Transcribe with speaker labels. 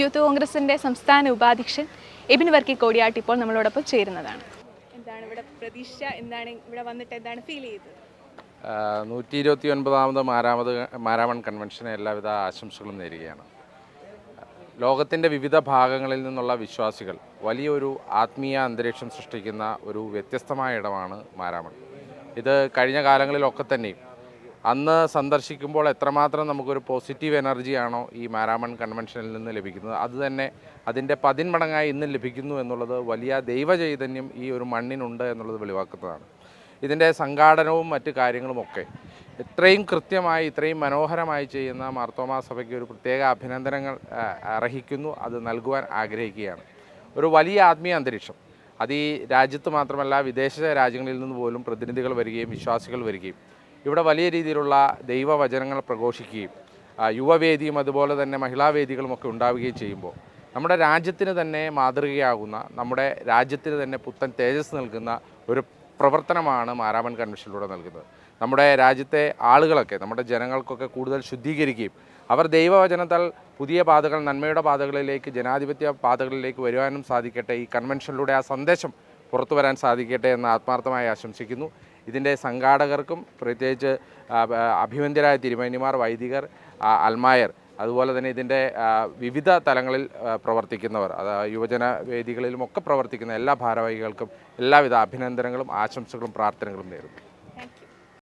Speaker 1: Youth കോൺഗ്രസിൻ്റെ സംസ്ഥാന ഉപാധ്യക്ഷൻ എബിൻ വർക്കി കോടിയാട്ട് ഇപ്പോൾ നമ്മളോടൊപ്പം ചേരുന്നതാണ്. എന്താണ് ഇവിടെ പ്രതീക്ഷ? എന്താണ് ഇവിടെ വന്നിട്ട് എന്താണ് ഫീൽ ചെയ്തത്?
Speaker 2: 129ാമത് മാരാമൺ കൺവെൻഷന് എല്ലാവിധ ആശംസകളും നേരുകയാണ്. ലോകത്തിൻ്റെ വിവിധ ഭാഗങ്ങളിൽ നിന്നുള്ള വിശ്വാസികൾ വലിയൊരു ആത്മീയ അന്തരീക്ഷം സൃഷ്ടിക്കുന്ന ഒരു വ്യത്യസ്തമായ ഇടമാണ് മാരാമൺ. ഇത് കഴിഞ്ഞ കാലങ്ങളിലൊക്കെ തന്നെയും അന്ന് സന്ദർശിക്കുമ്പോൾ എത്രമാത്രം നമുക്കൊരു പോസിറ്റീവ് എനർജിയാണോ ഈ മാരാമൺ കൺവെൻഷനിൽ നിന്ന് ലഭിക്കുന്നത്, അതുതന്നെ അതിൻ്റെ 10 മടങ്ങായി ഇന്ന് ലഭിക്കുന്നു എന്നുള്ളത് വലിയ ദൈവചൈതന്യം ഈ ഒരു മണ്ണിനുണ്ട് എന്നുള്ളത് വെളിവാക്കുന്നതാണ്. ഇതിൻ്റെ സംഘാടനവും മറ്റ് കാര്യങ്ങളുമൊക്കെ ഇത്രയും കൃത്യമായി ഇത്രയും മനോഹരമായി ചെയ്യുന്ന മാർത്തോമാ സഭയ്ക്ക് ഒരു പ്രത്യേക അഭിനന്ദനങ്ങൾ അർഹിക്കുന്നു. അത് നൽകുവാൻ ആഗ്രഹിക്കുകയാണ്. ഒരു വലിയ ആത്മീയ അന്തരീക്ഷം അത് ഈ രാജ്യത്ത് മാത്രമല്ല വിദേശ രാജ്യങ്ങളിൽ നിന്ന് പോലും പ്രതിനിധികൾ വരികയും വിശ്വാസികൾ വരികയും ഇവിടെ വലിയ രീതിയിലുള്ള ദൈവവചനങ്ങൾ പ്രഘോഷിക്കുകയും യുവവേദിയും അതുപോലെ തന്നെ മഹിളാവേദികളുമൊക്കെ ഉണ്ടാവുകയും ചെയ്യുമ്പോൾ നമ്മുടെ രാജ്യത്തിന് തന്നെ മാതൃകയാകുന്ന, നമ്മുടെ രാജ്യത്തിന് തന്നെ പുത്തൻ തേജസ് നൽകുന്ന ഒരു പ്രവർത്തനമാണ് മാരാമൺ കൺവെൻഷനിലൂടെ നൽകുന്നത്. നമ്മുടെ രാജ്യത്തെ ആളുകളൊക്കെ, നമ്മുടെ ജനങ്ങൾക്കൊക്കെ കൂടുതൽ ശുദ്ധീകരിക്കുകയും അവർ ദൈവവചനത്താൽ പുതിയ പാതകൾ, നന്മയുടെ പാതകളിലേക്ക്, ജനാധിപത്യ പാതകളിലേക്ക് വരുവാനും സാധിക്കട്ടെ. ഈ കൺവെൻഷനിലൂടെ ആ സന്ദേശം പുറത്തു വരാൻ സാധിക്കട്ടെ എന്ന് ആത്മാർത്ഥമായി ആശംസിക്കുന്നു. ഇതിൻ്റെ സംഘാടകർക്കും പ്രത്യേകിച്ച് അഭിവന്ദ്യരായ തിരുമേനിമാർ, വൈദികർ, അൽമായർ, അതുപോലെ തന്നെ ഇതിൻ്റെ വിവിധ തലങ്ങളിൽ പ്രവർത്തിക്കുന്നവർ, യുവജന വേദികളിലുമൊക്കെ പ്രവർത്തിക്കുന്ന എല്ലാ ഭാരവാഹികൾക്കും എല്ലാവിധ അഭിനന്ദനങ്ങളും ആശംസകളും പ്രാർത്ഥനകളും നേരുന്നു.